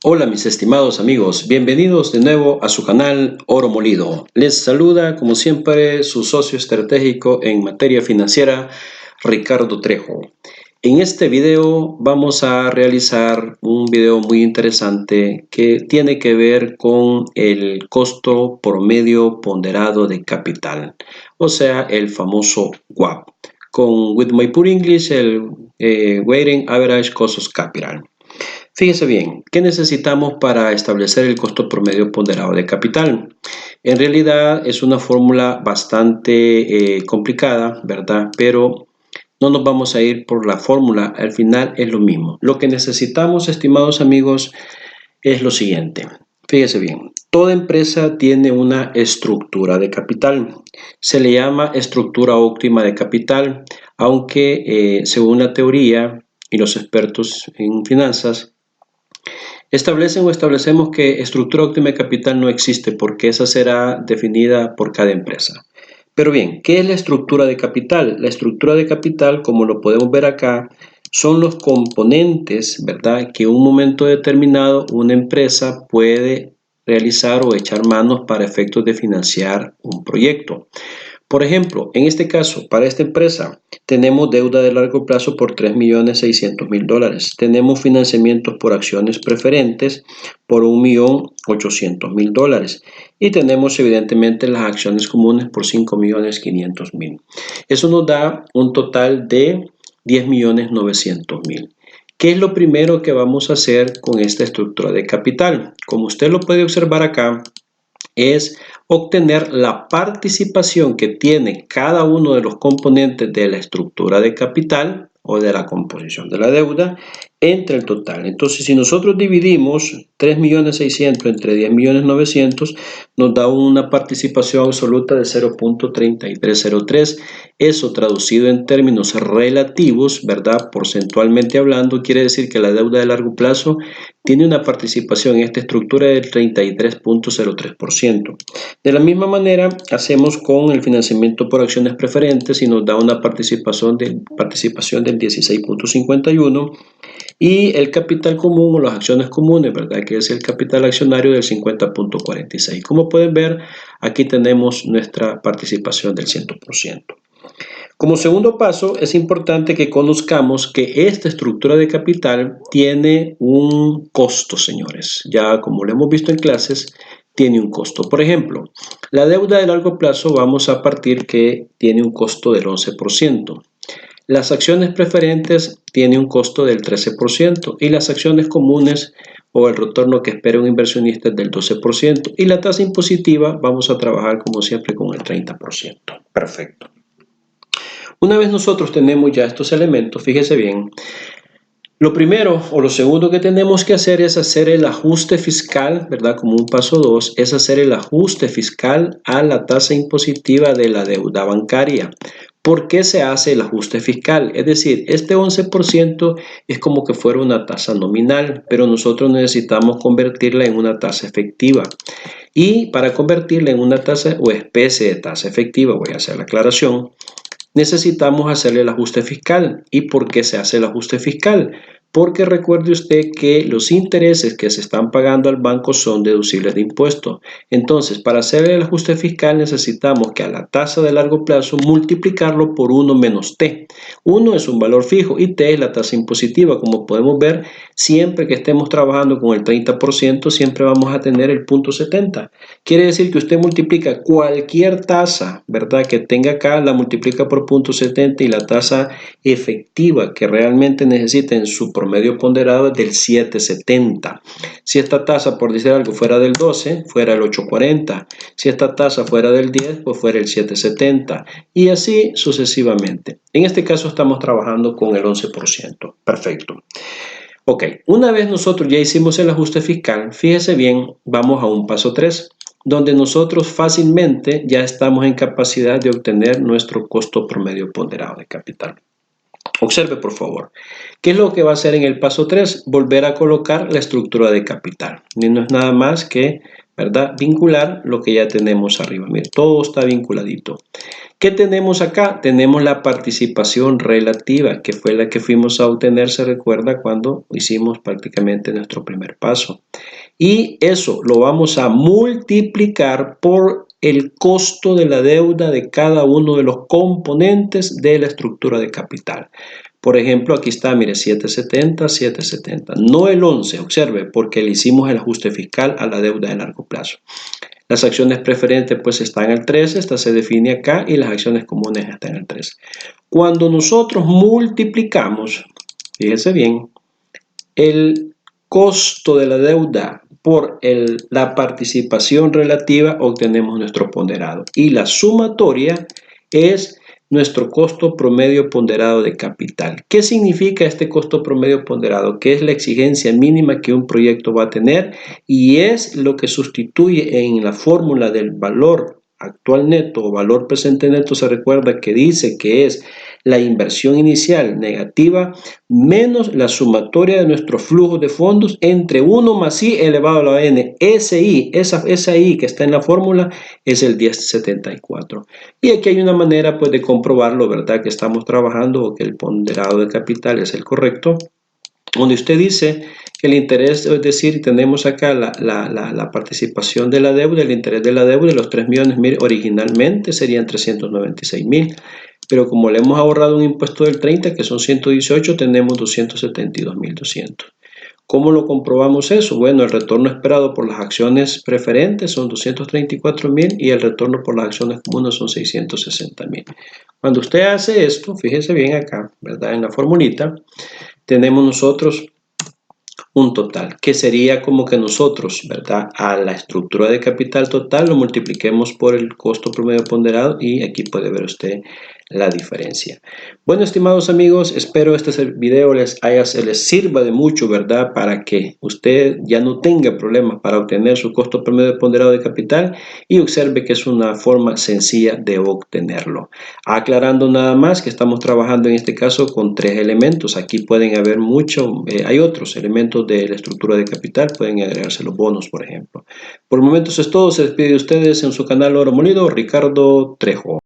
Hola mis estimados amigos, bienvenidos de nuevo a su canal Oro Molido. Les saluda como siempre su socio estratégico en materia financiera, Ricardo Trejo. En este video vamos a realizar un video muy interesante que tiene que ver con el costo promedio ponderado de capital, o sea, el famoso WAP, con With My Poor English, el Weighted Average Cost of Capital. Fíjese bien, ¿qué necesitamos para establecer el costo promedio ponderado de capital? En realidad es una fórmula bastante complicada, ¿verdad? Pero no nos vamos a ir por la fórmula, al final es lo mismo. Lo que necesitamos, estimados amigos, es lo siguiente. Fíjese bien, toda empresa tiene una estructura de capital. Se le llama estructura óptima de capital, aunque según la teoría y los expertos en finanzas, establecemos que estructura óptima de capital no existe porque esa será definida por cada empresa. Pero bien, ¿qué es la estructura de capital? La estructura de capital, como lo podemos ver acá, son los componentes, ¿verdad?, que en un momento determinado una empresa puede realizar o echar manos para efectos de financiar un proyecto. Por ejemplo, en este caso, para esta empresa, tenemos deuda de largo plazo por $3.600.000. Tenemos financiamientos por acciones preferentes por $1.800.000. Y tenemos evidentemente las acciones comunes por $5.500.000. Eso nos da un total de $10.900.000. ¿Qué es lo primero que vamos a hacer con esta estructura de capital? Como usted lo puede observar acá, es obtener la participación que tiene cada uno de los componentes de la estructura de capital o de la composición de la deuda entre el total. Entonces, si nosotros dividimos 3.600.000 entre 10.900.000, nos da una participación absoluta de 0.3303. Eso traducido en términos relativos, ¿verdad? Porcentualmente hablando, quiere decir que la deuda de largo plazo tiene una participación en esta estructura del 33.03%. De la misma manera, hacemos con el financiamiento por acciones preferentes y nos da una participación del 16.51%. Y el capital común o las acciones comunes, ¿verdad?, que es el capital accionario del 50.46%. Como pueden ver, aquí tenemos nuestra participación del 100%. Como segundo paso, es importante que conozcamos que esta estructura de capital tiene un costo, señores. Ya como lo hemos visto en clases, tiene un costo. Por ejemplo, la deuda de largo plazo vamos a partir que tiene un costo del 11%. Las acciones preferentes tienen un costo del 13% y las acciones comunes o el retorno que espera un inversionista es del 12%, y la tasa impositiva vamos a trabajar como siempre con el 30%. Perfecto. Una vez nosotros tenemos ya estos elementos, fíjese bien, lo primero o lo segundo que tenemos que hacer es hacer el ajuste fiscal, ¿verdad? Como un paso 2, es hacer el ajuste fiscal a la tasa impositiva de la deuda bancaria. ¿Por qué se hace el ajuste fiscal? Es decir, este 11% es como que fuera una tasa nominal, pero nosotros necesitamos convertirla en una tasa efectiva. Y para convertirla en una tasa o especie de tasa efectiva, voy a hacer la aclaración, necesitamos hacerle el ajuste fiscal. ¿Y por qué se hace el ajuste fiscal? Porque recuerde usted que los intereses que se están pagando al banco son deducibles de impuestos. Entonces, para hacer el ajuste fiscal necesitamos que a la tasa de largo plazo multiplicarlo por 1 menos T. 1 es un valor fijo y T es la tasa impositiva. Como podemos ver, siempre que estemos trabajando con el 30%, siempre vamos a tener el 0.70. Quiere decir que usted multiplica cualquier tasa, ¿verdad?, que tenga acá, la multiplica por 0.70 y la tasa efectiva que realmente necesita en su promedio ponderado es del 7.70. Si esta tasa, por decir algo, fuera del 12, fuera el 8.40. Si esta tasa fuera del 10, pues fuera el 7.70. Y así sucesivamente. En este caso estamos trabajando con el 11%. Perfecto. Ok, una vez nosotros ya hicimos el ajuste fiscal, fíjese bien, vamos a un paso 3, donde nosotros fácilmente ya estamos en capacidad de obtener nuestro costo promedio ponderado de capital. Observe, por favor. ¿Qué es lo que va a hacer en el paso 3? Volver a colocar la estructura de capital. Y no es nada más que, ¿verdad?, vincular lo que ya tenemos arriba. Mire, todo está vinculadito. ¿Qué tenemos acá? Tenemos la participación relativa, que fue la que fuimos a obtener, se recuerda, cuando hicimos prácticamente nuestro primer paso. Y eso lo vamos a multiplicar por el costo de la deuda de cada uno de los componentes de la estructura de capital. Por ejemplo, aquí está, mire, 770, 770. No el 11, observe, porque le hicimos el ajuste fiscal a la deuda de largo plazo. Las acciones preferentes pues están al 13, esta se define acá, y las acciones comunes están al 13. Cuando nosotros multiplicamos, fíjense bien, el costo de la deuda por la participación relativa, obtenemos nuestro ponderado. Y la sumatoria es nuestro costo promedio ponderado de capital. ¿Qué significa este costo promedio ponderado? Que es la exigencia mínima que un proyecto va a tener y es lo que sustituye en la fórmula del valor actual neto o valor presente neto. Se recuerda que dice que es la inversión inicial negativa menos la sumatoria de nuestro flujo de fondos entre 1 más I elevado a la n. Ese I, esa I que está en la fórmula es el 1074. Y aquí hay una manera pues de comprobarlo, ¿verdad? Que estamos trabajando o que el ponderado de capital es el correcto, donde usted dice que el interés, es decir, tenemos acá la participación de la deuda, el interés de la deuda de los 3 millones, mire, originalmente serían 396,000, pero como le hemos ahorrado un impuesto del 30, que son 118, tenemos 272,200. ¿Cómo lo comprobamos eso? Bueno, el retorno esperado por las acciones preferentes son 234,000 y el retorno por las acciones comunes son 660,000. Cuando usted hace esto, fíjese bien acá, ¿verdad? En la formulita, tenemos nosotros un total, que sería como que nosotros, ¿verdad? A la estructura de capital total lo multipliquemos por el costo promedio ponderado y aquí puede ver usted la diferencia. Bueno, estimados amigos, espero este video les sirva de mucho, ¿verdad? Para que usted ya no tenga problemas para obtener su costo promedio ponderado de capital y observe que es una forma sencilla de obtenerlo. Aclarando nada más que estamos trabajando en este caso con 3 elementos. Aquí pueden haber hay otros elementos de la estructura de capital, pueden agregarse los bonos, por ejemplo. Por el momento eso es todo. Se despide de ustedes en su canal Oro Molido, Ricardo Trejo.